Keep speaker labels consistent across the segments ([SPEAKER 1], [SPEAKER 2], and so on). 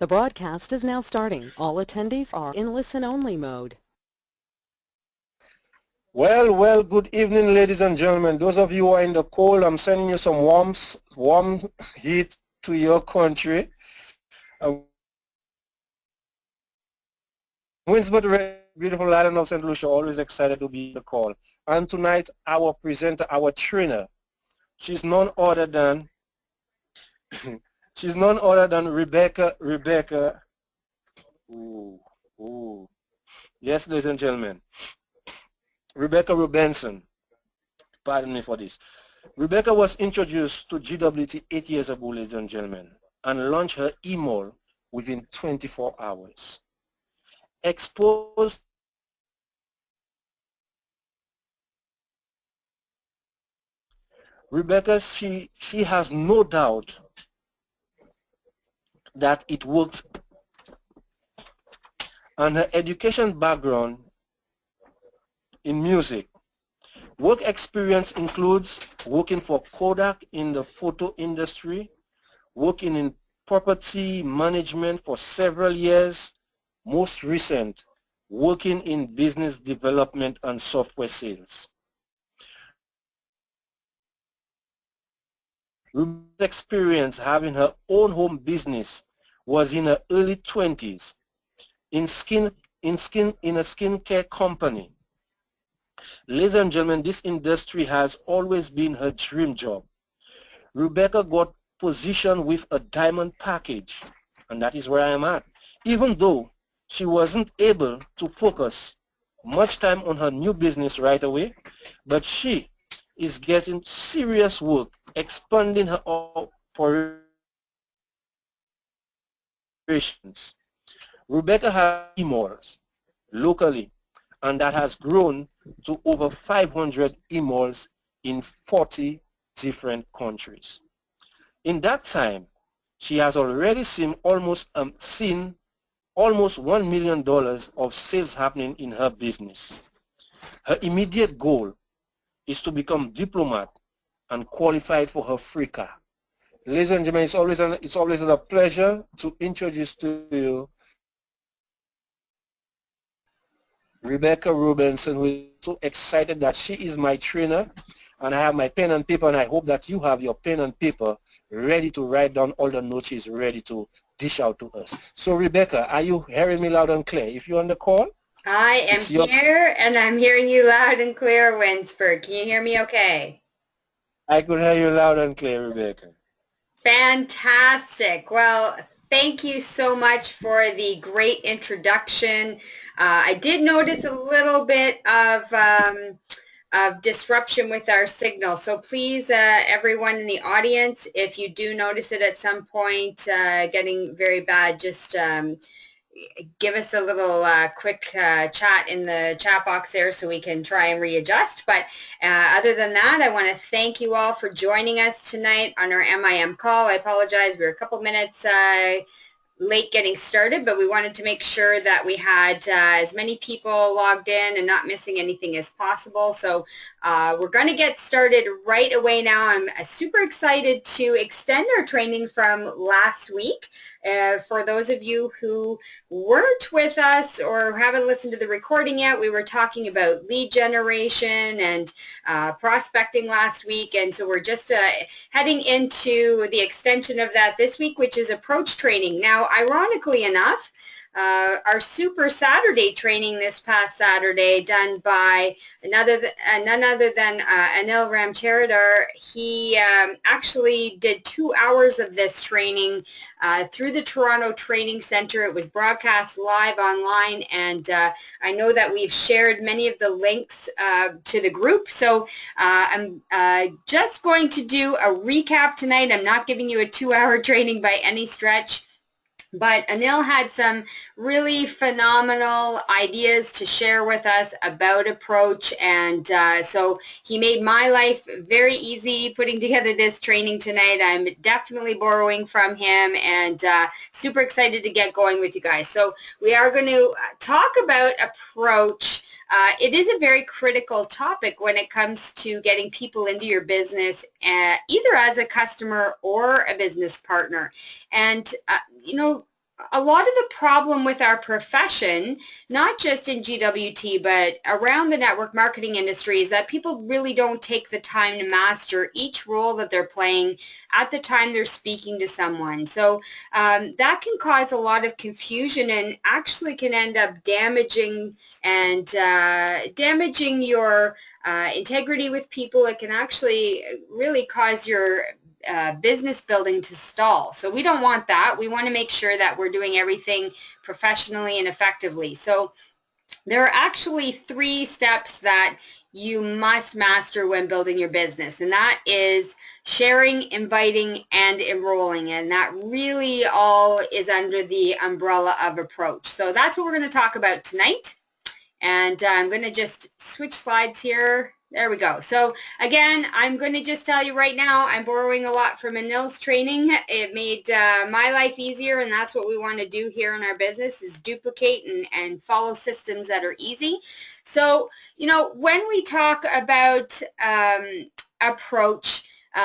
[SPEAKER 1] The broadcast is now starting. All attendees are in listen-only mode.
[SPEAKER 2] Well, good evening, ladies and gentlemen. Those of you who are in the cold, I'm sending you some warm heat to your country. Winsbert Regis, beautiful island of St. Lucia, always excited to be on the call. And tonight, our presenter, our trainer, she's none other than Rebecca. Ooh. Yes, ladies and gentlemen, Rebecca Rubenson. Pardon me for this. Rebecca was introduced to GWT 8 years ago, ladies and gentlemen, and launched her email within 24 hours. Exposed Rebecca, she has no doubt that it worked, and her education background in music. Work experience includes working for Kodak in the photo industry, working in property management for several years, most recent, working in business development and software sales. Rebecca's experience having her own home business was in her early 20s in a skincare company. Ladies and gentlemen, this industry has always been her dream job. Rebecca got positioned with a diamond package, and that is where I am at. Even though she wasn't able to focus much time on her new business right away, but she is getting serious work, expanding her operations. Rebecca has emails locally, and that has grown to over 500 emails in 40 different countries. In that time, she has already seen almost $1 million of sales happening in her business. Her immediate goal is to become diplomat and qualified for her FRICA. Ladies and gentlemen, it's always a pleasure to introduce to you Rebecca Robinson, who is so excited that she is my trainer, and I have my pen and paper, and I hope that you have your pen and paper ready to write down all the notes she's ready to dish out to us. So Rebecca, are you hearing me loud and clear? If you're on the call,
[SPEAKER 3] I am here, and I'm hearing you loud and clear, Winsbert. Can you hear me okay?
[SPEAKER 2] I could hear you loud and clear, Rebecca.
[SPEAKER 3] Fantastic. Well, thank you so much for the great introduction. I did notice a little bit of disruption with our signal. So please, everyone in the audience, if you do notice it at some point getting very bad, just give us a little quick chat in the chat box there so we can try and readjust. But other than that, I want to thank you all for joining us tonight on our MIM call. I apologize, we were a couple minutes late getting started, but we wanted to make sure that we had as many people logged in and not missing anything as possible. So we're going to get started right away now. I'm super excited to extend our training from last week. For those of you who weren't with us or haven't listened to the recording yet, we were talking about lead generation and prospecting last week, and so we're just heading into the extension of that this week, which is approach training. Now, ironically enough, our Super Saturday training this past Saturday, done by none other than Anil Ramcharitar, he actually did 2 hours of this training through the Toronto Training Centre. It was broadcast live online, and I know that we've shared many of the links to the group. So I'm just going to do a recap tonight. I'm not giving you a 2-hour training by any stretch. But Anil had some really phenomenal ideas to share with us about approach, and so he made my life very easy putting together this training tonight. I'm definitely borrowing from him, and super excited to get going with you guys. So we are going to talk about approach. It is a very critical topic when it comes to getting people into your business, either as a customer or a business partner. And, you know, a lot of the problem with our profession, not just in GWT, but around the network marketing industry, is that people really don't take the time to master each role that they're playing at the time they're speaking to someone. So that can cause a lot of confusion and actually can end up damaging your integrity with people. It can actually really cause your business building to stall. So we don't want that. We want to make sure that we're doing everything professionally and effectively. So there are actually 3 steps that you must master when building your business, and that is sharing, inviting, and enrolling, and that really all is under the umbrella of approach. So that's what we're going to talk about tonight, and I'm going to just switch slides here. There we go. So again, I'm going to just tell you right now, I'm borrowing a lot from Anil's training. It made my life easier, and that's what we want to do here in our business, is duplicate and follow systems that are easy. So, you know, when we talk about approach,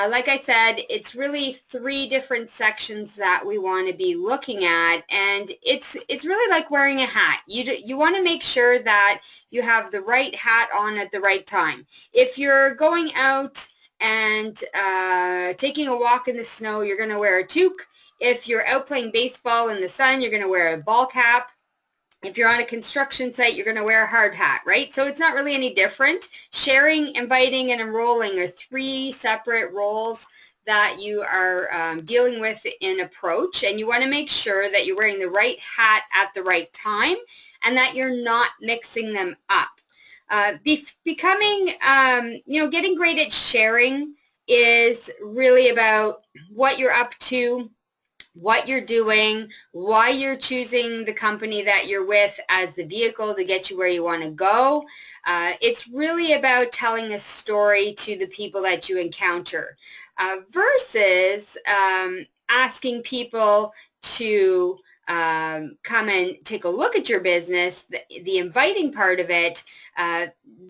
[SPEAKER 3] like I said, it's really 3 different sections that we want to be looking at, and it's really like wearing a hat. You want to make sure that you have the right hat on at the right time. If you're going out and taking a walk in the snow, you're going to wear a toque. If you're out playing baseball in the sun, you're going to wear a ball cap. If you're on a construction site, you're going to wear a hard hat, right? So it's not really any different. Sharing, inviting, and enrolling are 3 separate roles that you are dealing with in approach, and you want to make sure that you're wearing the right hat at the right time and that you're not mixing them up. Becoming, you know, getting great at sharing is really about what you're up to, what you're doing, why you're choosing the company that you're with as the vehicle to get you where you want to go. It's really about telling a story to the people that you encounter versus asking people to come and take a look at your business. The inviting part of it,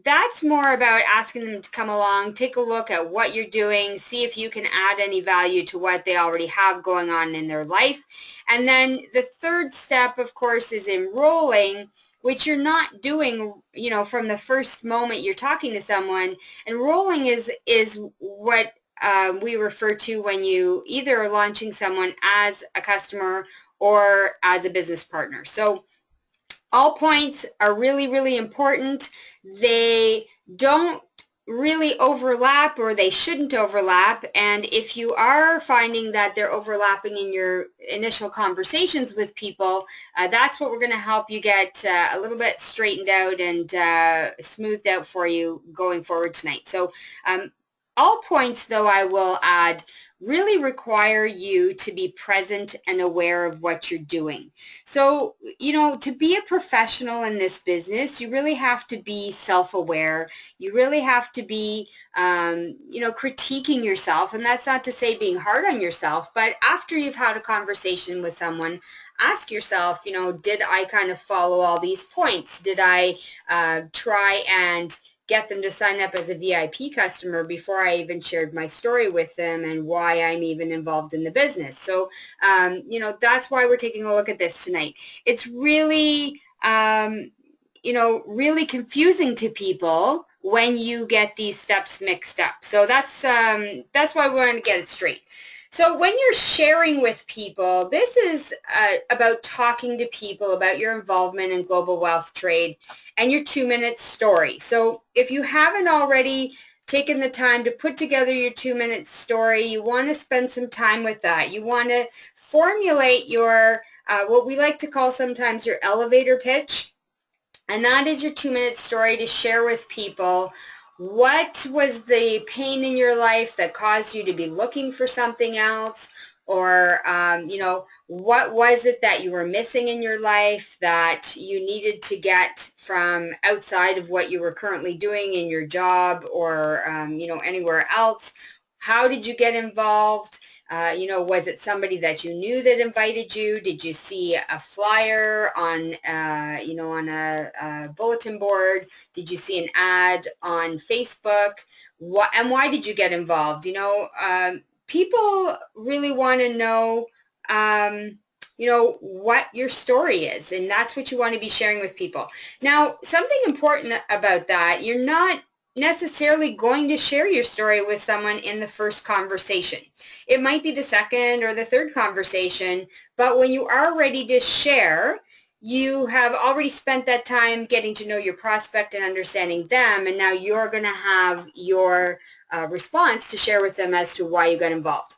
[SPEAKER 3] that's more about asking them to come along, take a look at what you're doing, see if you can add any value to what they already have going on in their life. And then the 3rd step, of course, is enrolling, which you're not doing, you know, from the first moment you're talking to someone. Enrolling is what we refer to when you either are launching someone as a customer or as a business partner. So all points are really, really important. They don't really overlap, or they shouldn't overlap, and if you are finding that they're overlapping in your initial conversations with people, that's what we're going to help you get a little bit straightened out and smoothed out for you going forward tonight. So all points, though, I will add, really require you to be present and aware of what you're doing. So, you know, to be a professional in this business, you really have to be self-aware. You really have to be, you know, critiquing yourself. And that's not to say being hard on yourself, but after you've had a conversation with someone, ask yourself, you know, did I kind of follow all these points? Did I try and get them to sign up as a VIP customer before I even shared my story with them and why I'm even involved in the business? So, you know, that's why we're taking a look at this tonight. It's really, you know, really confusing to people when you get these steps mixed up. So that's why we want to get it straight. So when you're sharing with people, this is about talking to people about your involvement in global wealth trade and your 2-minute story. So if you haven't already taken the time to put together your 2-minute story, you want to spend some time with that. You want to formulate your, what we like to call sometimes your elevator pitch, and that is your 2-minute story to share with people. What was the pain in your life that caused you to be looking for something else? Or, you know, what was it that you were missing in your life that you needed to get from outside of what you were currently doing in your job or, you know, anywhere else? How did you get involved? You know, was it somebody that you knew that invited you? Did you see a flyer on, you know, on a bulletin board? Did you see an ad on Facebook? And why did you get involved? You know, people really want to know, what your story is, and that's what you want to be sharing with people. Now, something important about that, you're not necessarily going to share your story with someone in the first conversation. It might be the second or the third conversation, but when you are ready to share, you have already spent that time getting to know your prospect and understanding them, and now you're going to have your response to share with them as to why you got involved.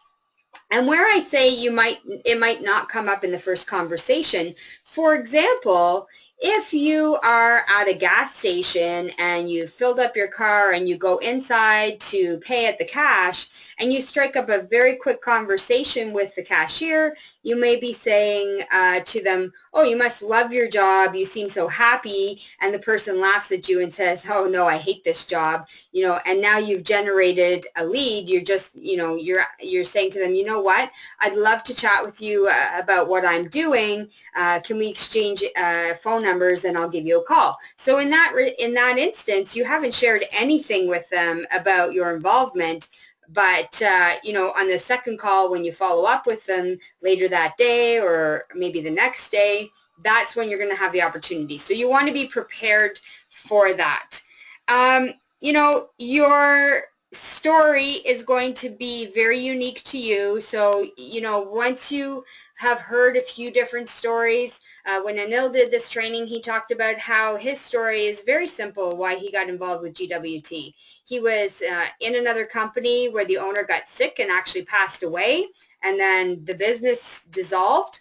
[SPEAKER 3] And where I say it might not come up in the first conversation, for example, if you are at a gas station and you filled up your car and you go inside to pay at the cash and you strike up a very quick conversation with the cashier, you may be saying to them, "Oh, you must love your job. You seem so happy." And the person laughs at you and says, "Oh no, I hate this job." And now you've generated a lead. You're just, you're saying to them, "You know what? I'd love to chat with you about what I'm doing. Can we exchange phone numbers and I'll give you a call?" So in that instance, you haven't shared anything with them about your involvement. But, on the second call, when you follow up with them later that day or maybe the next day, that's when you're going to have the opportunity. So you want to be prepared for that. Your story is going to be very unique to you. So, once you have heard a few different stories, when Anil did this training, he talked about how his story is very simple, why he got involved with GWT. He was in another company where the owner got sick and actually passed away, and then the business dissolved.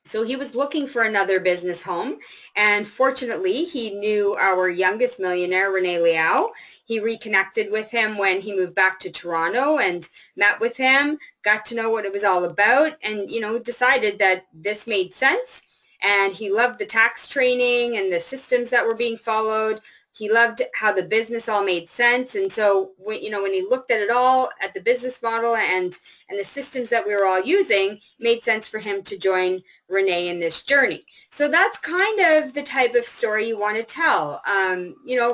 [SPEAKER 3] So he was looking for another business home, and fortunately he knew our youngest millionaire, Rene Liao. He reconnected with him when he moved back to Toronto and met with him, got to know what it was all about, and decided that this made sense. And he loved the tax training and the systems that were being followed. He loved how the business all made sense. And so when he looked at it all, at the business model and the systems that we were all using, it made sense for him to join Rene in this journey. So that's kind of the type of story you want to tell.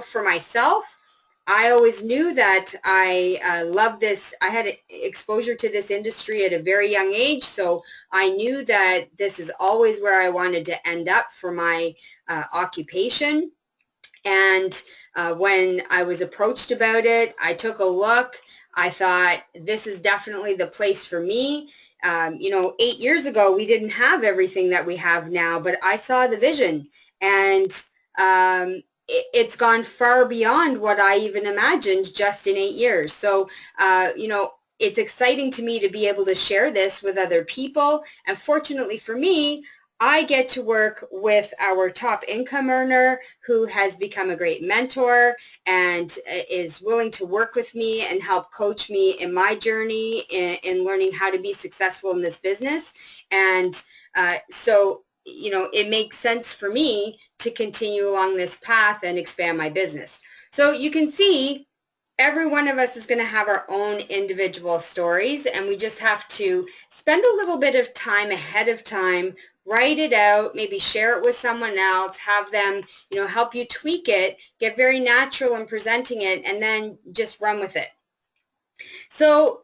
[SPEAKER 3] For myself, I always knew that I love this. I had exposure to this industry at a very young age, so I knew that this is always where I wanted to end up for my occupation. And when I was approached about it, I took a look. I thought, this is definitely the place for me. 8 years ago, we didn't have everything that we have now, but I saw the vision, and it's gone far beyond what I even imagined just in 8 years. So, it's exciting to me to be able to share this with other people. And fortunately for me, I get to work with our top income earner who has become a great mentor and is willing to work with me and help coach me in my journey in learning how to be successful in this business. And so, it makes sense for me to continue along this path and expand my business. So you can see every one of us is going to have our own individual stories, and we just have to spend a little bit of time ahead of time, write it out, maybe share it with someone else, have them, help you tweak it, get very natural in presenting it, and then just run with it. So,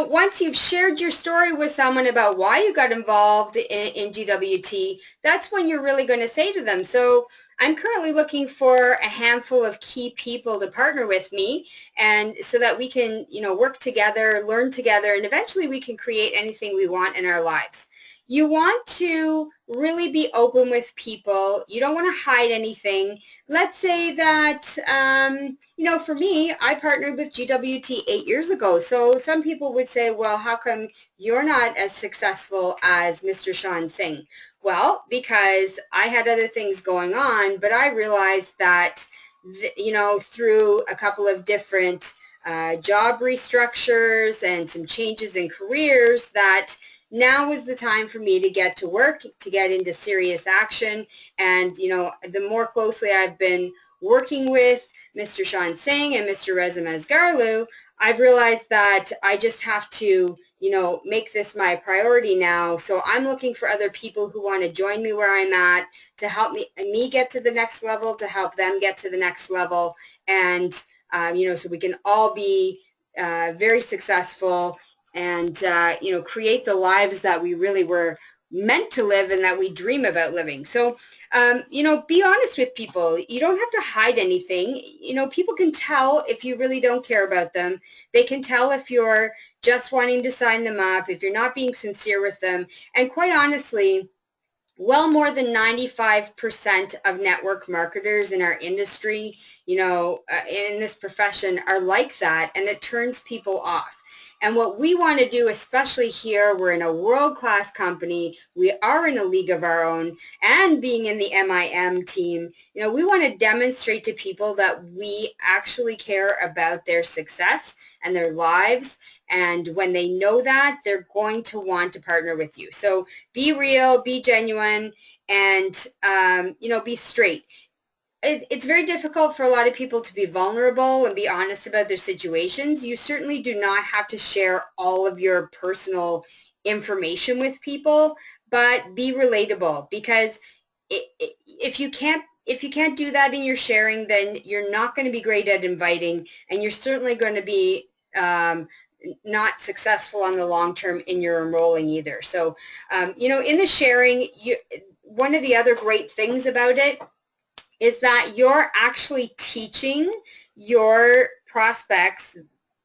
[SPEAKER 3] once you've shared your story with someone about why you got involved in GWT, that's when you're really going to say to them, "So I'm currently looking for a handful of key people to partner with me, and so that we can, work together, learn together, and eventually we can create anything we want in our lives." You want to really be open with people. You don't want to hide anything. Let's say that, for me, I partnered with GWT 8 years ago. So some people would say, "Well, how come you're not as successful as Mr. Sean Singh?" Well, because I had other things going on, but I realized that, through a couple of different job restructures and some changes in careers, that now was the time for me to get to work, to get into serious action. And, the more closely I've been working with Mr. Sean Singh and Mr. Reza Mazgarlu, I've realized that I just have to, make this my priority now. So I'm looking for other people who want to join me where I'm at, to help me get to the next level, to help them get to the next level. And, so we can all be very successful and, create the lives that we really were meant to live and that we dream about living. So, you know, be honest with people. You don't have to hide anything. You know, people can tell if you really don't care about them. They can tell if you're just wanting to sign them up, if you're not being sincere with them. And quite honestly, well more than 95% of network marketers in our industry, you know, in this profession are like that, and it turns people off. And what we want to do, especially here, we're in a world-class company, we are in a league of our own, and being in the MIM team, you know, we want to demonstrate to people that we actually care about their success and their lives. And when they know that, they're going to want to partner with you. So be real, be genuine, and, you know, be straight. It's very difficult for a lot of people to be vulnerable and be honest about their situations. You certainly do not have to share all of your personal information with people, but be relatable, because if you can't do that in your sharing, then you're not going to be great at inviting, and you're certainly going to be not successful on the long term in your enrolling either. So, you know, in the sharing, one of the other great things about it is that you're actually teaching your prospects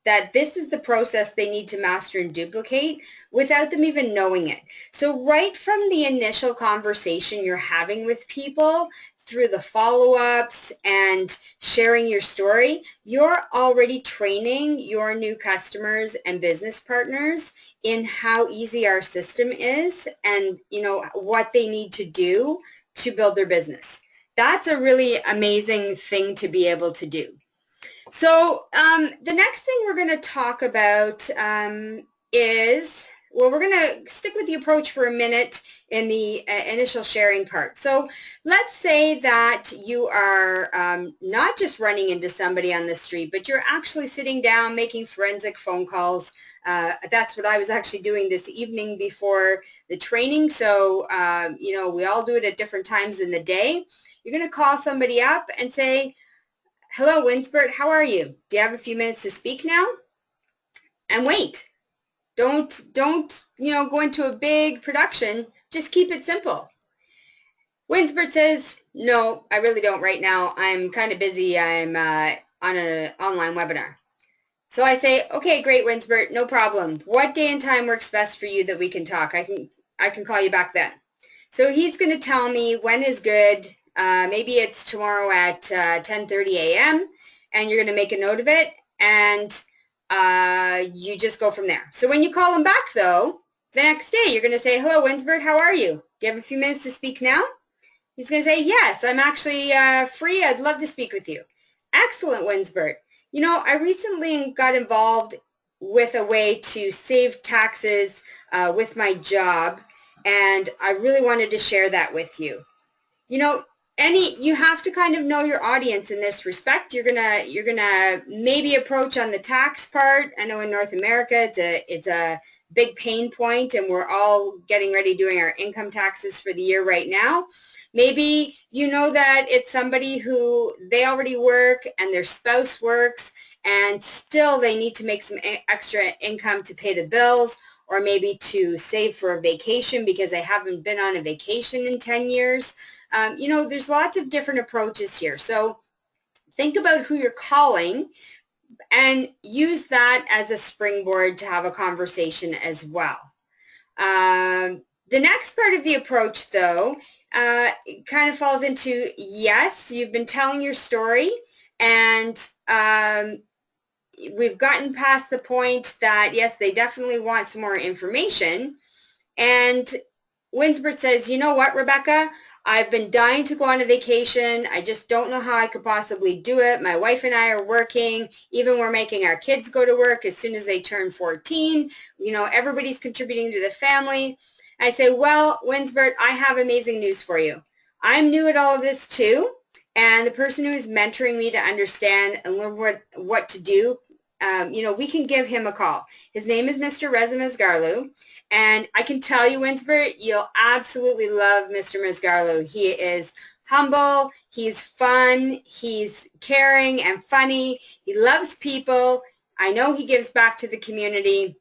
[SPEAKER 3] that this is the process they need to master and duplicate without them even knowing it. So right from the initial conversation you're having with people, through the follow-ups and sharing your story, you're already training your new customers and business partners in how easy our system is, and, you know, what they need to do to build their business. That's a really amazing thing to be able to do. So the next thing we're going to talk about is, well, we're going to stick with the approach for a minute in the initial sharing part. So let's say that you are not just running into somebody on the street, but you're actually sitting down making forensic phone calls. That's what I was actually doing this evening before the training. So, you know, we all do it at different times in the day. You're going to call somebody up and say, "Hello, Winsbert, how are you? Do you have a few minutes to speak now?" And wait. Don't, you know, go into a big production. Just keep it simple. Winsbert says, "No, I really don't right now. I'm kind of busy. I'm on an online webinar." So I say, "Okay, great, Winsbert, no problem. What day and time works best for you that we can talk? I can call you back then." So he's going to tell me when is good. Maybe it's tomorrow at 10:30 a.m. and you're going to make a note of it, and you just go from there. So when you call him back, though, the next day, you're going to say, "Hello, Winsbert, how are you? Do you have a few minutes to speak now?" He's going to say, "Yes, I'm actually free. I'd love to speak with you." "Excellent, Winsbert. You know, I recently got involved with a way to save taxes with my job, and I really wanted to share that with you." You know, you have to kind of know your audience in this respect. You're gonna maybe approach on the tax part. I know in North America it's a big pain point, and we're all getting ready doing our income taxes for the year right now. Maybe you know that it's somebody who they already work and their spouse works, and still they need to make some extra income to pay the bills, or maybe to save for a vacation because they haven't been on a vacation in 10 years. You know, there's lots of different approaches here. So think about who you're calling and use that as a springboard to have a conversation as well. The next part of the approach, though, kind of falls into, yes, you've been telling your story, and we've gotten past the point that, yes, they definitely want some more information. And Winsbert says, "You know what, Rebecca? I've been dying to go on a vacation. I just don't know how I could possibly do it. My wife and I are working. Even we're making our kids go to work as soon as they turn 14. You know, everybody's contributing to the family." I say, "Well, Winsbert, I have amazing news for you. I'm new at all of this too, and the person who is mentoring me to understand and learn what to do, you know, we can give him a call. His name is Mr. Reza Mazgarlu, and I can tell you, Winsbert, you'll absolutely love Mr. Mazgarlu. He is humble, he's fun, he's caring and funny, he loves people. I know he gives back to the community,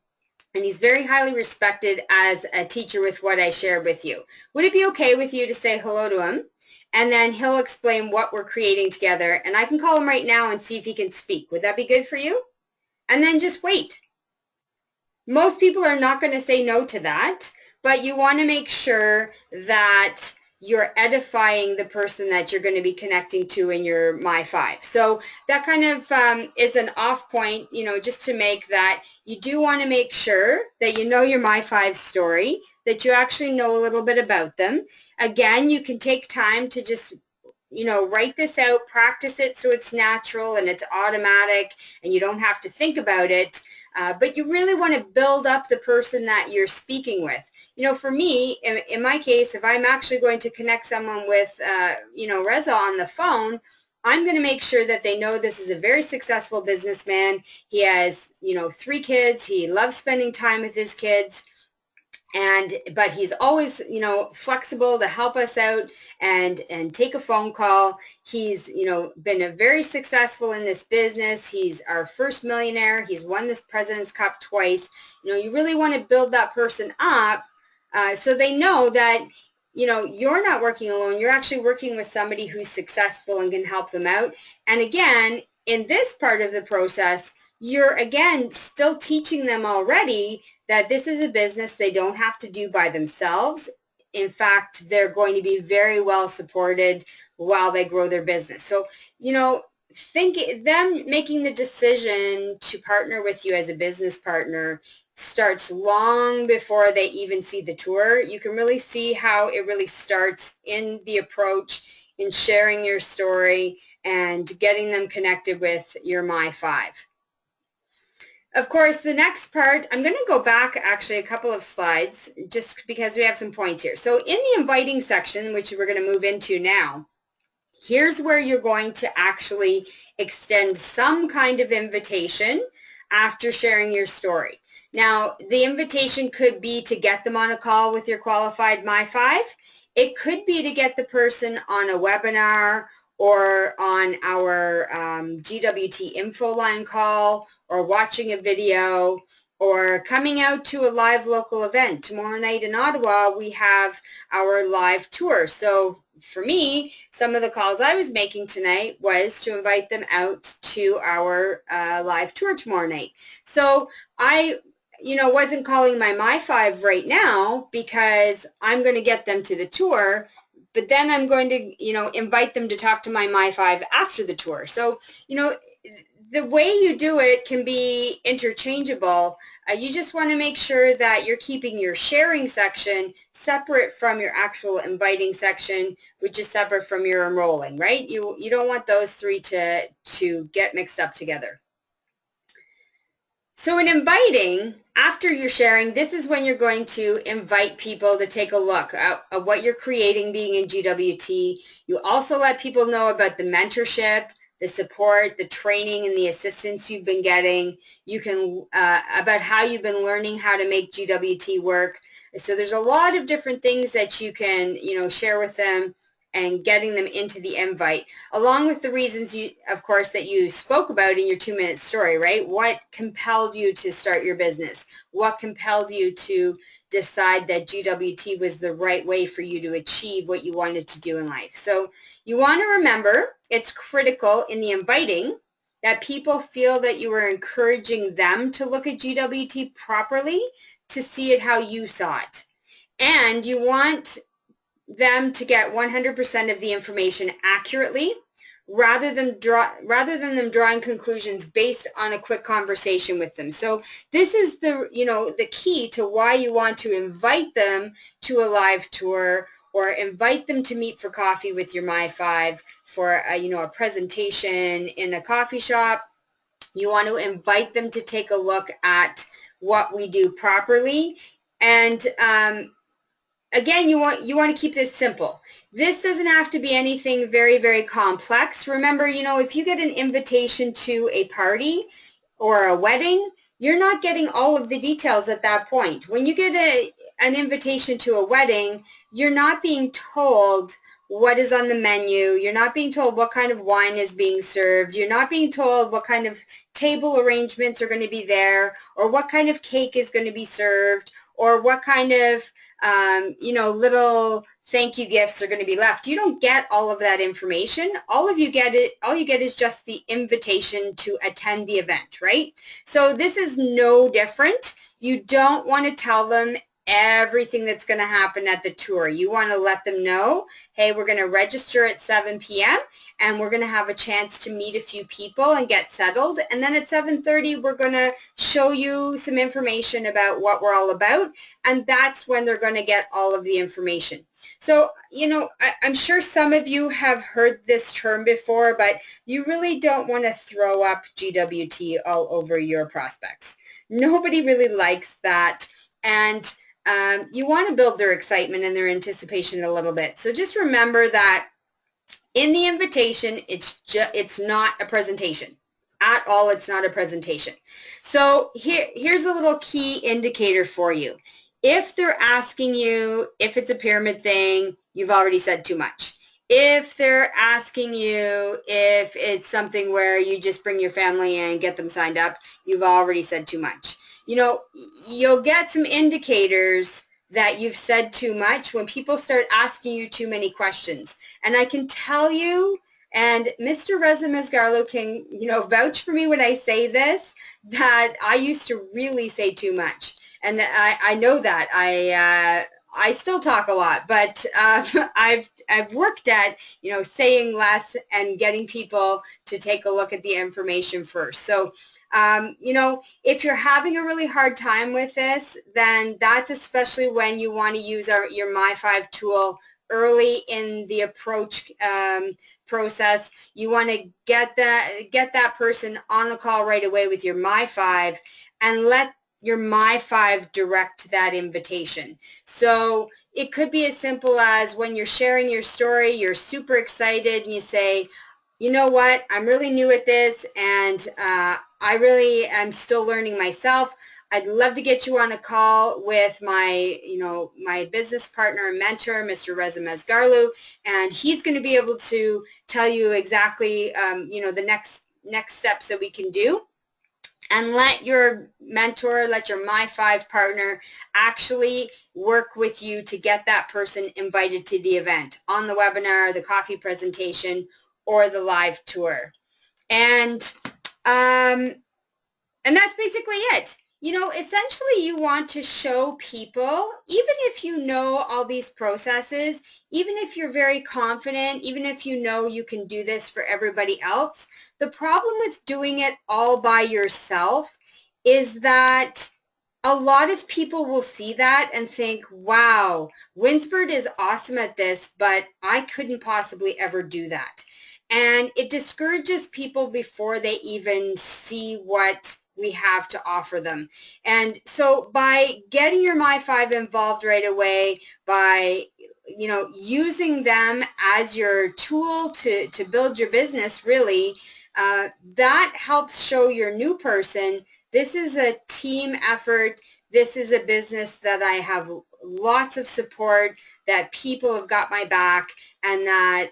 [SPEAKER 3] and he's very highly respected as a teacher with what I shared with you. Would it be okay with you to say hello to him? And then he'll explain what we're creating together, and I can call him right now and see if he can speak. Would that be good for you? And then just wait. Most people are not going to say no to that, but you want to make sure that you're edifying the person that you're going to be connecting to in your My5. So that kind of is an off point, you know, just to make that you do want to make sure that you know your My5 story, that you actually know a little bit about them. Again, you can take time to just, you know, write this out, practice it so it's natural and it's automatic and you don't have to think about it. But you really want to build up the person that you're speaking with. You know, for me, in my case, if I'm actually going to connect someone with, you know, Reza on the phone, I'm going to make sure that they know this is a very successful businessman. He has, you know, 3 kids. He loves spending time with his kids. But he's always, you know, flexible to help us out and take a phone call. He's, you know, been very successful in this business. He's our first millionaire. He's won this President's Cup twice. You know, you really want to build that person up so they know that, you know, you're not working alone. You're actually working with somebody who's successful and can help them out. And again, in this part of the process, you're again still teaching them already that this is a business they don't have to do by themselves. In fact, they're going to be very well supported while they grow their business. So, you know, them making the decision to partner with you as a business partner starts long before they even see the tour. You can really see how it really starts in the approach, in sharing your story and getting them connected with your My5. Of course, the next part, I'm going to go back actually a couple of slides just because we have some points here. So in the inviting section, which we're going to move into now, here's where you're going to actually extend some kind of invitation after sharing your story. Now, the invitation could be to get them on a call with your qualified My5. It could be to get the person on a webinar or on our GWT info line call, or watching a video, or coming out to a live local event. Tomorrow night in Ottawa, we have our live tour. So for me, some of the calls I was making tonight was to invite them out to our live tour tomorrow night. So I, you know, wasn't calling my My5 right now because I'm going to get them to the tour, but then I'm going to, you know, invite them to talk to my My5 after the tour. So, you know, the way you do it can be interchangeable. You just want to make sure that you're keeping your sharing section separate from your actual inviting section, which is separate from your enrolling, right? You don't want those three to get mixed up together. So in inviting, after you're sharing, this is when you're going to invite people to take a look at what you're creating being in GWT. You also let people know about the mentorship, the support, the training, and the assistance you've been getting. You can, about how you've been learning how to make GWT work. So there's a lot of different things that you can, you know, share with them and getting them into the invite, along with the reasons, you, of course, that you spoke about in your 2-minute story, right? What compelled you to start your business? What compelled you to decide that GWT was the right way for you to achieve what you wanted to do in life? So you want to remember, it's critical in the inviting that people feel that you are encouraging them to look at GWT properly, to see it how you saw it. And you want them to get 100% of the information accurately, rather than them drawing conclusions based on a quick conversation with them. So this is the, you know, the key to why you want to invite them to a live tour, or invite them to meet for coffee with your My5 for a, you know, a presentation in a coffee shop. You want to invite them to take a look at what we do properly. And again, you want to keep this simple. This doesn't have to be anything very, very complex. Remember, you know, if you get an invitation to a party or a wedding, you're not getting all of the details at that point. When you get an invitation to a wedding, you're not being told what is on the menu. You're not being told what kind of wine is being served. You're not being told what kind of table arrangements are going to be there, or what kind of cake is going to be served, or what kind of, little thank you gifts are going to be left. You don't get all of that information. All you get is just the invitation to attend the event, right? So this is no different. You don't want to tell them everything that's going to happen at the tour. You want to let them know, hey, we're going to register at 7 p.m. and we're going to have a chance to meet a few people and get settled. And then at 7:30, we're going to show you some information about what we're all about. And that's when they're going to get all of the information. So, I'm sure some of you have heard this term before, but you really don't want to throw up GWT all over your prospects. Nobody really likes that. And you want to build their excitement and their anticipation a little bit. So just remember that in the invitation, it's not a presentation. At all, it's not a presentation. So here's a little key indicator for you. If they're asking you if it's a pyramid thing, you've already said too much. If they're asking you if it's something where you just bring your family and get them signed up, you've already said too much. You'll get some indicators that you've said too much when people start asking you too many questions. And I can tell you, and Mr. Reza Mezgarlo can, vouch for me when I say this, that I used to really say too much. And I know that. I still talk a lot, but I've worked at, saying less and getting people to take a look at the information first. So, if you're having a really hard time with this, then that's especially when you want to use your My5 tool early in the approach process. You want to get that person on the call right away with your My5 and let your My5 direct that invitation. So it could be as simple as when you're sharing your story, you're super excited and you say, you know what, I'm really new at this and I really am still learning myself. I'd love to get you on a call with my, my business partner and mentor, Mr. Reza Mezgarlo, and he's going to be able to tell you exactly, the next steps that we can do. And let your mentor, let your My5 partner actually work with you to get that person invited to the event, on the webinar, the coffee presentation, or the live tour. And that's basically it. Essentially you want to show people, even if you know all these processes, even if you're very confident, even if you know you can do this for everybody else, the problem with doing it all by yourself is that a lot of people will see that and think, wow, Winsbert is awesome at this, but I couldn't possibly ever do that. And it discourages people before they even see what we have to offer them. And so by getting your My5 involved right away, by using them as your tool to build your business, really, that helps show your new person, this is a team effort. This is a business that I have lots of support, that people have got my back, and that,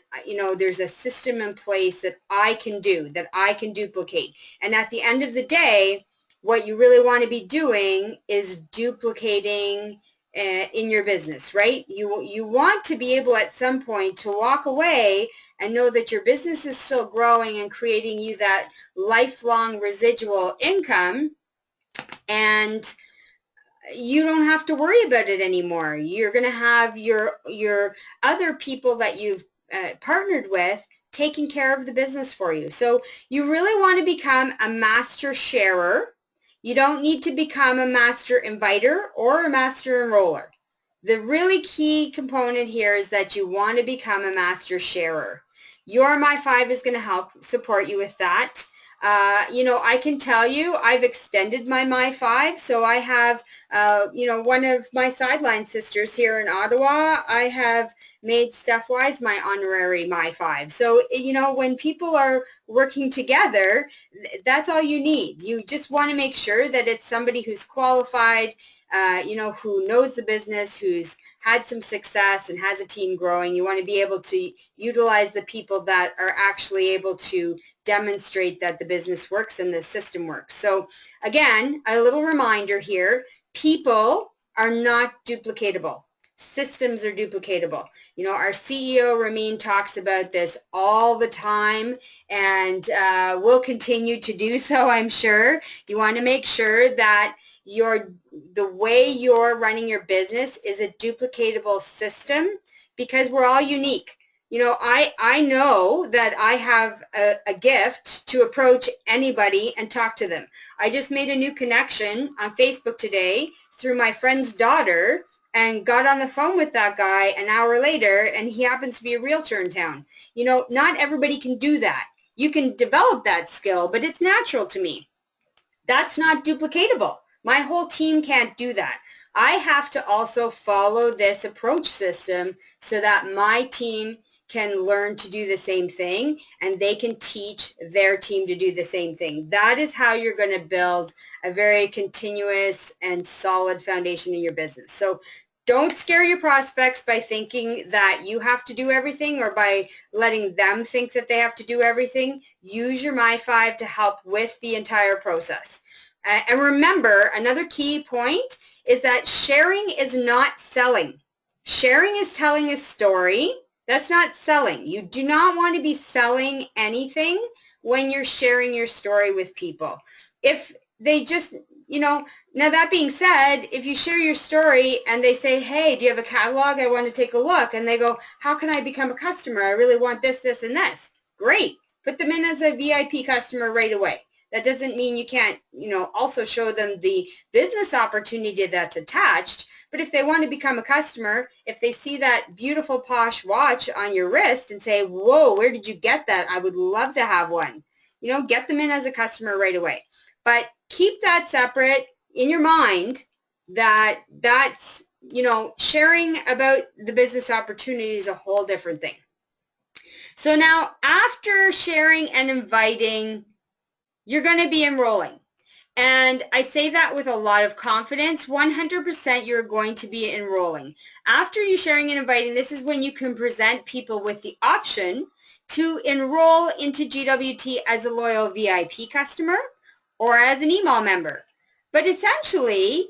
[SPEAKER 3] there's a system in place that I can do, that I can duplicate. And at the end of the day, what you really want to be doing is duplicating in your business, right? You want to be able at some point to walk away and know that your business is still growing and creating you that lifelong residual income, and you don't have to worry about it anymore. You're going to have your other people that you've partnered with taking care of the business for you. So you really want to become a master sharer. You don't need to become a master inviter or a master enroller. The really key component here is that you want to become a master sharer. Your My5 is going to help support you with that. I can tell you I've extended my My5. So I have, one of my sideline sisters here in Ottawa, I have made Steph Wise my honorary My5. So, when people are working together, that's all you need. You just want to make sure that it's somebody who's qualified, who knows the business, who's had some success and has a team growing. You want to be able to utilize the people that are actually able to demonstrate that the business works and the system works. So again, a little reminder here, people are not duplicatable. Systems are duplicatable. Our CEO, Ramin, talks about this all the time, and will continue to do so, I'm sure. You want to make sure that the way you're running your business is a duplicatable system, because we're all unique. I know that I have a gift to approach anybody and talk to them. I just made a new connection on Facebook today through my friend's daughter, and got on the phone with that guy an hour later, and he happens to be a realtor in town. Not everybody can do that. You can develop that skill, but it's natural to me. That's not duplicatable. My whole team can't do that. I have to also follow this approach system so that my team can learn to do the same thing, and they can teach their team to do the same thing. That is how you're going to build a very continuous and solid foundation in your business. So don't scare your prospects by thinking that you have to do everything, or by letting them think that they have to do everything. Use your My5 to help with the entire process. And remember, another key point is that sharing is not selling. Sharing is telling a story. That's not selling. You do not want to be selling anything when you're sharing your story with people. If they just, now that being said, if you share your story and they say, hey, do you have a catalog? I want to take a look. And they go, how can I become a customer? I really want this, this, and this. Great. Put them in as a VIP customer right away. That doesn't mean you can't, also show them the business opportunity that's attached. But if they want to become a customer, if they see that beautiful posh watch on your wrist and say, whoa, where did you get that? I would love to have one. Get them in as a customer right away. But keep that separate in your mind, that's, sharing about the business opportunity is a whole different thing. So now, after sharing and inviting, you're going to be enrolling. And I say that with a lot of confidence. 100% you're going to be enrolling. After you sharing and inviting, this is when you can present people with the option to enroll into GWT as a loyal VIP customer or as an email member. But essentially,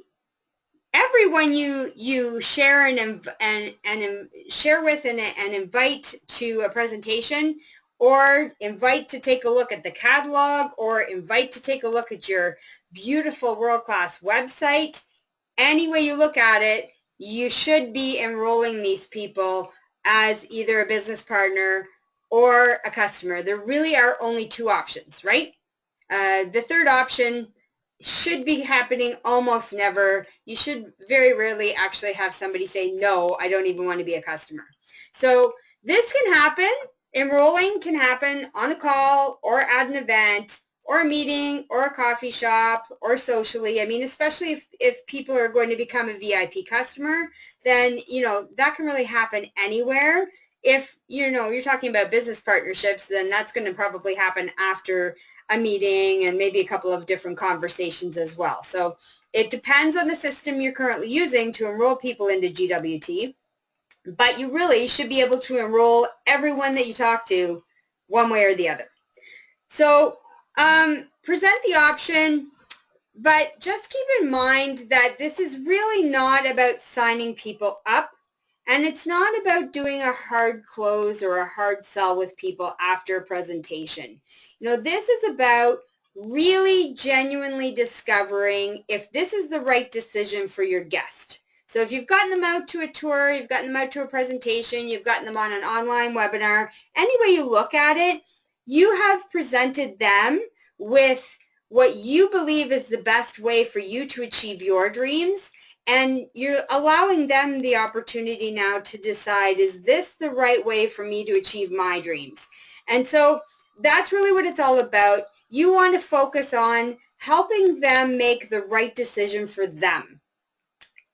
[SPEAKER 3] everyone you share and share with and invite to a presentation, or invite to take a look at the catalog, or invite to take a look at your beautiful world-class website, any way you look at it, you should be enrolling these people as either a business partner or a customer. There really are only two options, right? The third option should be happening almost never. You should very rarely actually have somebody say, no, I don't even want to be a customer. So this can happen. Enrolling can happen on a call or at an event or a meeting or a coffee shop or socially. I mean, especially if people are going to become a VIP customer, then, that can really happen anywhere. If, you're talking about business partnerships, then that's going to probably happen after a meeting and maybe a couple of different conversations as well. So it depends on the system you're currently using to enroll people into GWT. But you really should be able to enroll everyone that you talk to one way or the other. So present the option, but just keep in mind that this is really not about signing people up, and it's not about doing a hard close or a hard sell with people after a presentation. This is about really genuinely discovering if this is the right decision for your guest. So if you've gotten them out to a tour, you've gotten them out to a presentation, you've gotten them on an online webinar, any way you look at it, you have presented them with what you believe is the best way for you to achieve your dreams, and you're allowing them the opportunity now to decide, is this the right way for me to achieve my dreams? And so that's really what it's all about. You want to focus on helping them make the right decision for them.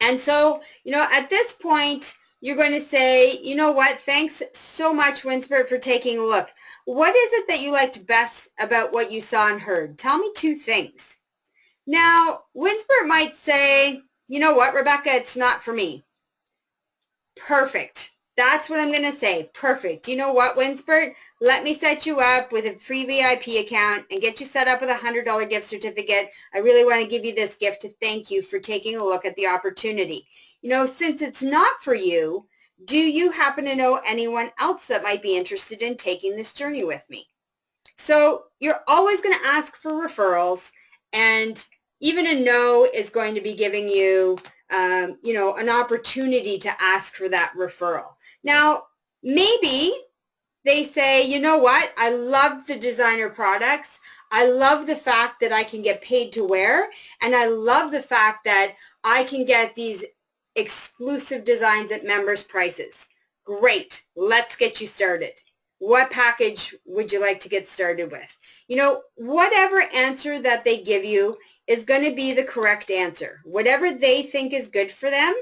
[SPEAKER 3] And so, at this point, you're going to say, you know what, thanks so much, Winsbert, for taking a look. What is it that you liked best about what you saw and heard? Tell me two things. Now, Winsbert might say, you know what, Rebecca, it's not for me. Perfect. That's what I'm going to say. Perfect. You know what, Winsbert? Let me set you up with a free VIP account and get you set up with a $100 gift certificate. I really want to give you this gift to thank you for taking a look at the opportunity. You know, since it's not for you, do you happen to know anyone else that might be interested in taking this journey with me? So you're always going to ask for referrals, and even a no is going to be giving you, you know, an opportunity to ask for that referral. Now, maybe they say, you know what, I love the designer products. I love the fact that I can get paid to wear, and I love the fact that I can get these exclusive designs at members' prices. Great, let's get you started. What package would you like to get started with? You know, whatever answer that they give you is going to be the correct answer. Whatever they think is good for them,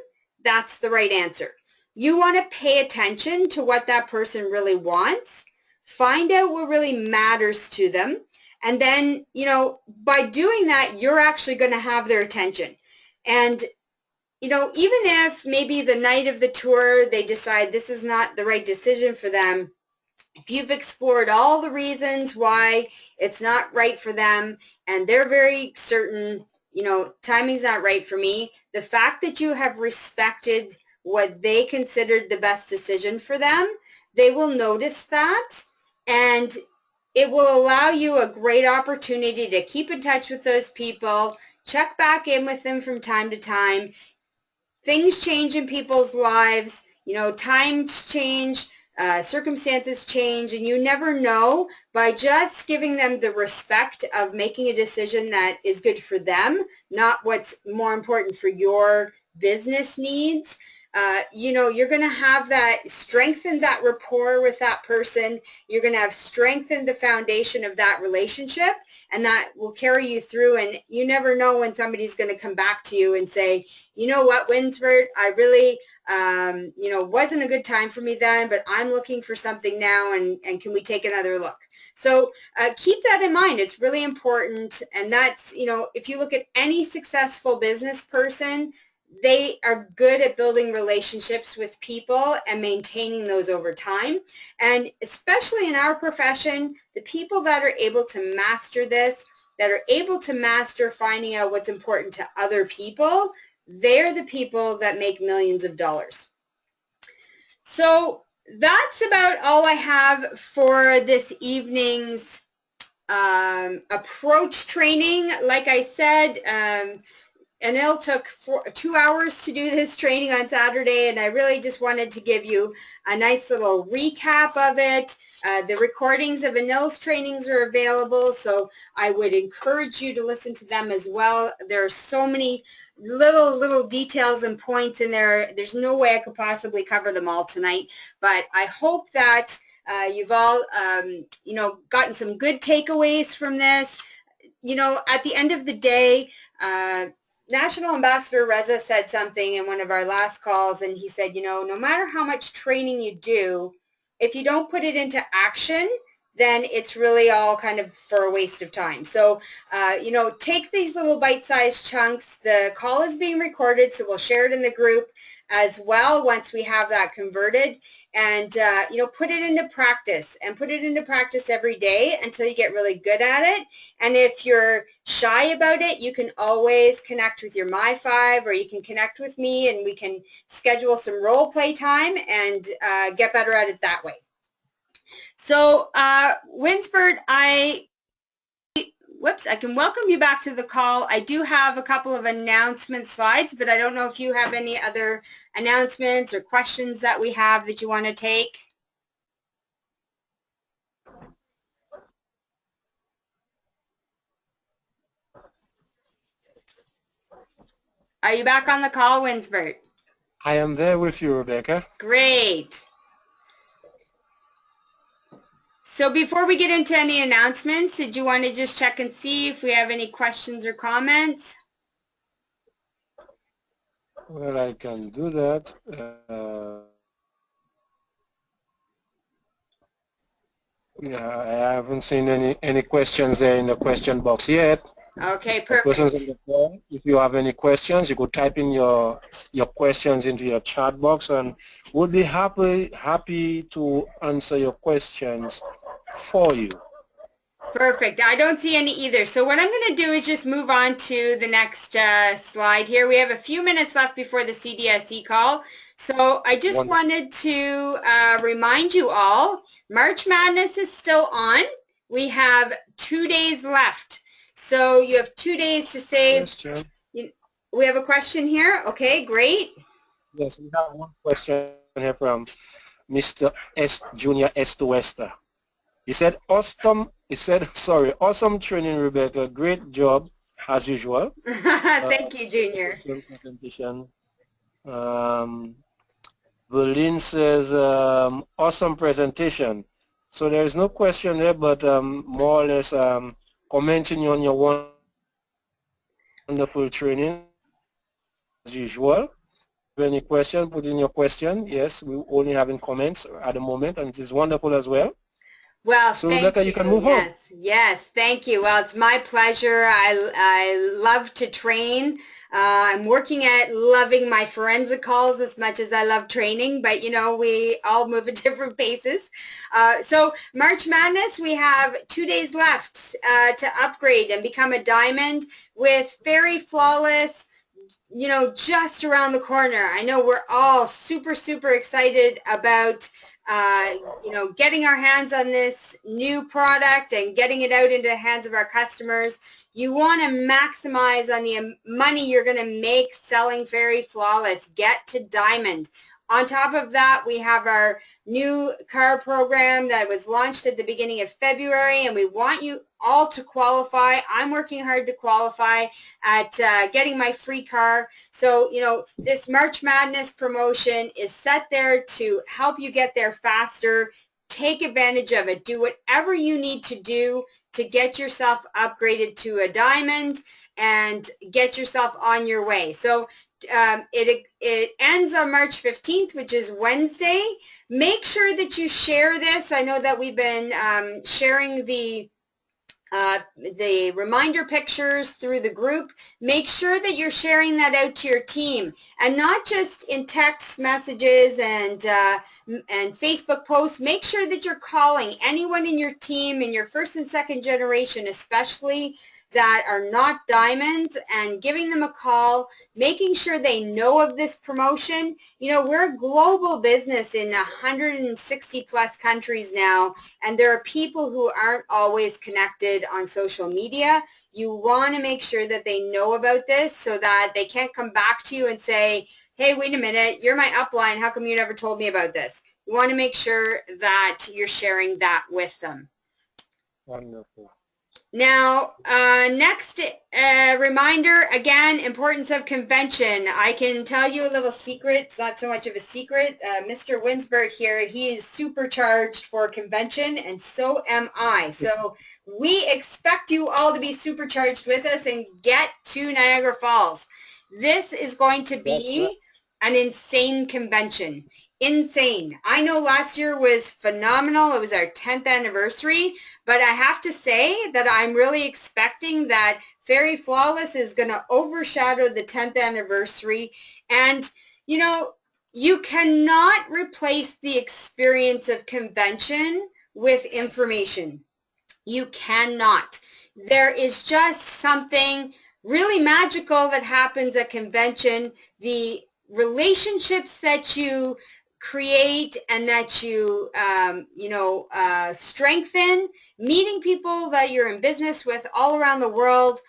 [SPEAKER 3] that's the right answer. You want to pay attention to what that person really wants, find out what really matters to them, and then, you know, by doing that, you're actually going to have their attention. And, you know, even if maybe the night of the tour, they decide this is not the right decision for them, if you've explored all the reasons why it's not right for them and they're very certain, you know, timing's not right for me, the fact that you have respected what they considered the best decision for them, they will notice that, and it will allow you a great opportunity to keep in touch with those people, check back in with them from time to time. Things change in people's lives, you know, times change, circumstances change, and you never know. By just giving them the respect of making a decision that is good for them, not what's more important for your business needs, you know, you're going to have that, strengthen that rapport with that person. You're going to have strengthened the foundation of that relationship, and that will carry you through. And you never know when somebody's going to come back to you and say, you know what, Winsbert, I really, you know, wasn't a good time for me then, but I'm looking for something now, and can we take another look? So keep that in mind. It's really important. And that's, you know, if you look at any successful business person, they are good at building relationships with people and maintaining those over time. And especially in our profession, the people that are able to master this, that are able to master finding out what's important to other people, they're the people that make millions of dollars. So that's about all I have for this evening's approach training. Like I said, Anil took 2 hours to do this training on Saturday, and I really just wanted to give you a nice little recap of it. The recordings of Anil's trainings are available, so I would encourage you to listen to them as well. There are so many little details and points in there. There's no way I could possibly cover them all tonight, but I hope that you've all, you know, gotten some good takeaways from this. You know, at the end of the day, National Ambassador Reza said something in one of our last calls, and he said, you know, no matter how much training you do, if you don't put it into action, then it's really all kind of for a waste of time. So, you know, take these little bite-sized chunks. The call is being recorded, so we'll share it in the group as well once we have that converted. And, you know, put it into practice, and put it into practice every day until you get really good at it. And if you're shy about it, you can always connect with your My5, or you can connect with me, and we can schedule some role play time and get better at it that way. So, Winsbert, I can welcome you back to the call. I do have a couple of announcement slides, but I don't know if you have any other announcements or questions that we have that you want to take. Are you back on the call, Winsbert?
[SPEAKER 2] I am there with you, Rebecca.
[SPEAKER 3] Great. So before we get into any announcements, did you want to just check and see if we have any questions or comments?
[SPEAKER 2] Well, I can do that. Yeah, I haven't seen any questions there in the question box yet.
[SPEAKER 3] Okay,
[SPEAKER 2] Persons
[SPEAKER 3] perfect.
[SPEAKER 2] on the call, if you have any questions, you could type in your questions into your chat box, and we'll be happy to answer your questions for you.
[SPEAKER 3] Perfect. I don't see any either. So what I'm going to do is just move on to the next slide here. We have a few minutes left before the CDSE call. So I just
[SPEAKER 2] Wonderful.
[SPEAKER 3] wanted to remind you all, March Madness is still on. We have 2 days left. So you have 2 days to save.
[SPEAKER 2] Question.
[SPEAKER 3] We have a question here. Okay, great.
[SPEAKER 2] Yes, we have one question here from Mr. S. Junior S. to Wester. He said, awesome, awesome training, Rebecca. Great job, as usual.
[SPEAKER 3] Thank you, Junior.
[SPEAKER 2] Excellent presentation. Berlin says, awesome presentation. So there is no question there, but more or less commenting on your wonderful training, as usual. Any question, put in your question. Yes, we only having comments at the moment, and it is wonderful as well.
[SPEAKER 3] Well,
[SPEAKER 2] So
[SPEAKER 3] thank
[SPEAKER 2] Rebecca,
[SPEAKER 3] you.
[SPEAKER 2] you can move on.
[SPEAKER 3] Yes, thank you. Well, it's my pleasure. I love to train. I'm working at loving my forensic calls as much as I love training, but you know, we all move at different paces. So March Madness, we have 2 days left to upgrade and become a diamond with Very Flawless, you know, just around the corner. I know we're all super, super excited about, you know, getting our hands on this new product and getting it out into the hands of our customers. You want to maximize on the money you're going to make selling Very Flawless. Get to diamond. On top of that, we have our new car program that was launched at the beginning of February, and we want you all to qualify. I'm working hard to qualify at getting my free car. So, you know, this March Madness promotion is set there to help you get there faster. Take advantage of it. Do whatever you need to do to get yourself upgraded to a diamond and get yourself on your way. So it ends on March 15th, which is Wednesday. Make sure that you share this. I know that we've been sharing the reminder pictures through the group. Make sure that you're sharing that out to your team, and not just in text messages and Facebook posts. Make sure that you're calling anyone in your team, in your first and second generation especially, that are not diamonds, and giving them a call, making sure they know of this promotion. You know, we're a global business in 160 plus countries now, and there are people who aren't always connected on social media. You want to make sure that they know about this so that they can't come back to you and say, hey, wait a minute, you're my upline, how come you never told me about this? You want to make sure that you're sharing that with them.
[SPEAKER 2] Wonderful.
[SPEAKER 3] Now, next reminder, again, importance of convention. I can tell you a little secret. It's not so much of a secret. Mr. Winsbert here, he is supercharged for convention, and so am I. So we expect you all to be supercharged with us and get to Niagara Falls. This is going to be an insane convention. Insane. I know last year was phenomenal. It was our 10th anniversary, but I have to say that I'm really expecting that Very Flawless is going to overshadow the 10th anniversary. And, you know, you cannot replace the experience of convention with information. You cannot. There is just something really magical that happens at convention. The relationships that you create and that you, strengthen, meeting people that you're in business with all around the world.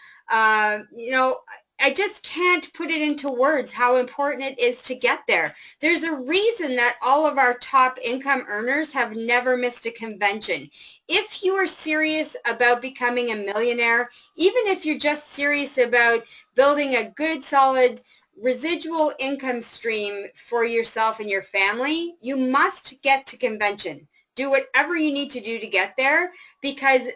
[SPEAKER 3] I just can't put it into words how important it is to get there. There's a reason that all of our top income earners have never missed a convention. If you are serious about becoming a millionaire, even if you're just serious about building a good, solid residual income stream for yourself and your family, you must get to convention. Do whatever you need to do to get there, because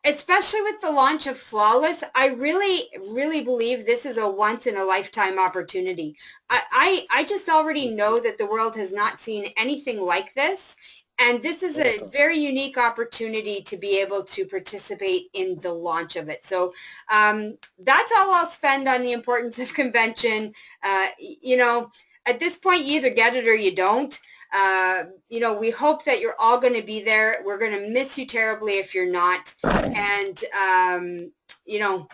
[SPEAKER 3] especially with the launch of Flawless, I really, really believe this is a once-in-a-lifetime opportunity. I just already know that the world has not seen anything like this, And this is a
[SPEAKER 2] Welcome.
[SPEAKER 3] very unique opportunity to be able to participate in the launch of it. So that's all I'll spend on the importance of convention. You know, at this point, you either get it or you don't. You know, we hope that you're all going to be there. We're going to miss you terribly if you're not. And, you know,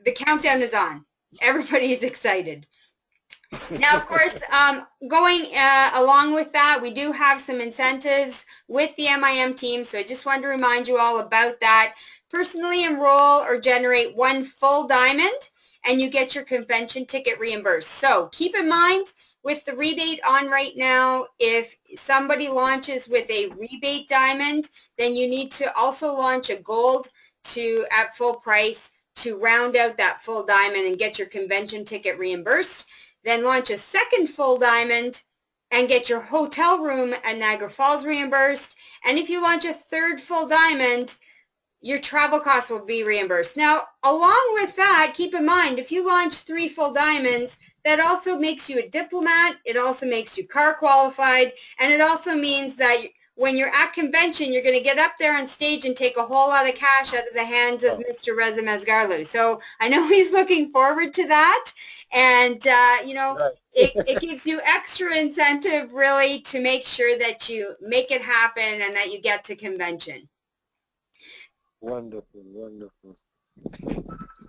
[SPEAKER 3] the countdown is on. Everybody is excited. Now, of course, going along with that, we do have some incentives with the MIM team, so I just wanted to remind you all about that. Personally enroll or generate 1 full diamond, and you get your convention ticket reimbursed. So keep in mind, with the rebate on right now, if somebody launches with a rebate diamond, then you need to also launch a gold at full price to round out that full diamond and get your convention ticket reimbursed. Then launch a second full diamond and get your hotel room at Niagara Falls reimbursed. And if you launch a third full diamond, your travel costs will be reimbursed. Now, along with that, keep in mind, if you launch 3 full diamonds, that also makes you a diplomat, it also makes you CAR qualified, and it also means that when you're at convention, you're going to get up there on stage and take a whole lot of cash out of the hands of Mr. Reza Mazgarlu. So I know he's looking forward to that. And, you know,
[SPEAKER 2] Right.
[SPEAKER 3] it gives you extra incentive, really, to make sure that you make it happen and that you get to convention.
[SPEAKER 2] Wonderful, wonderful.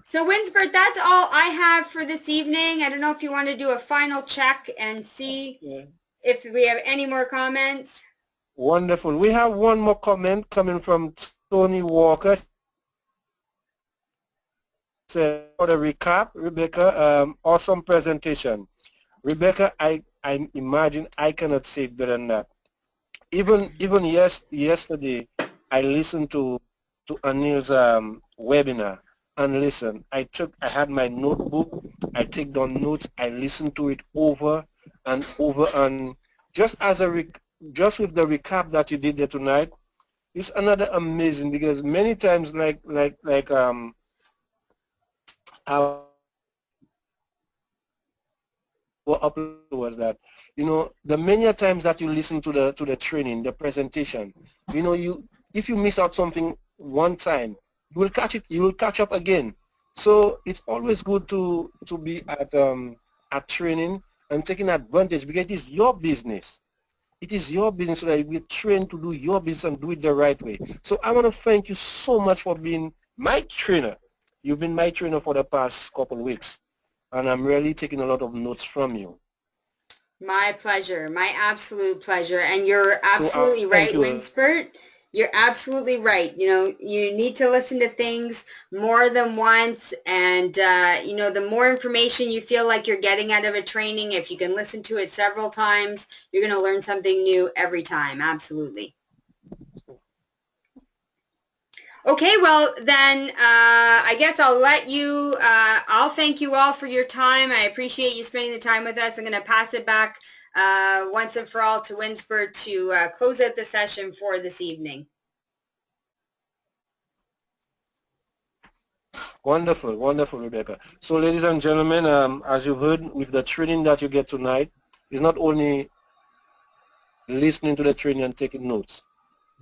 [SPEAKER 3] So, Winsbert, that's all I have for this evening. I don't know if you want to do a final check and see if we have any more comments.
[SPEAKER 2] Wonderful. We have one more comment coming from Tony Walker. Said, for the recap, Rebecca, awesome presentation. Rebecca, I imagine I cannot say it better than that. Even yesterday, I listened to Anil's webinar, and listen, I had my notebook, I take down notes, I listened to it over and over, and just with the recap that you did there tonight, it's another amazing, because many times our upload was that, you know, the many times that you listen to the training, the presentation, you know, if you miss out something one time, you will catch up again. So it's always good to be at training and taking advantage, because it is your business. It is your business, so that you be trained to do your business and do it the right way. So I want to thank you so much for being my trainer. You've been my trainer for the past couple of weeks, and I'm really taking a lot of notes from you.
[SPEAKER 3] My pleasure, my absolute pleasure. And you're absolutely
[SPEAKER 2] So,
[SPEAKER 3] right,
[SPEAKER 2] thank you.
[SPEAKER 3] Winsbert. You're absolutely right. You know, you need to listen to things more than once. And, you know, the more information you feel like you're getting out of a training, if you can listen to it several times, you're going to learn something new every time. Absolutely. Okay, well, then I guess I'll let you, I'll thank you all for your time. I appreciate you spending the time with us. I'm going to pass it back once and for all to Winsbert to close out the session for this evening.
[SPEAKER 2] Wonderful, wonderful, Rebecca. So, ladies and gentlemen, as you've heard, with the training that you get tonight, is not only listening to the training and taking notes.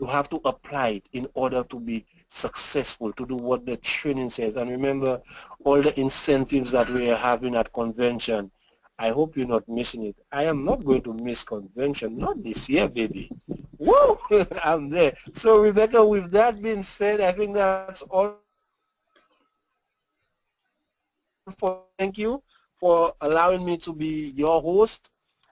[SPEAKER 2] You have to apply it in order to be successful, to do what the training says. And remember, all the incentives that we are having at convention, I hope you're not missing it. I am not going to miss convention, not this year, baby. Woo! I'm there. So, Rebecca, with that being said, I think that's all. Thank you for allowing me to be your host.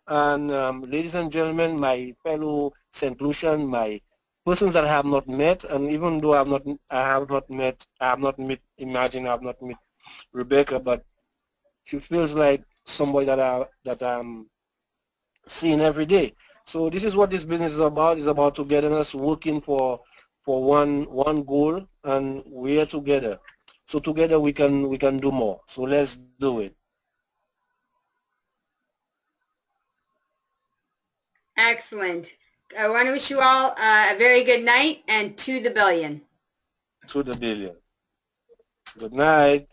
[SPEAKER 2] And ladies and gentlemen, my fellow St. Lucian, my persons that I have not met, and even though I have not met Rebecca, but she feels like somebody that I'm seeing every day. So this is what this business is about. It's about togetherness, working for one goal, and we are together. So together we can do more. So let's do it.
[SPEAKER 3] Excellent. I want to wish you all a very good night, and to the billion.
[SPEAKER 2] To the billion. Good night.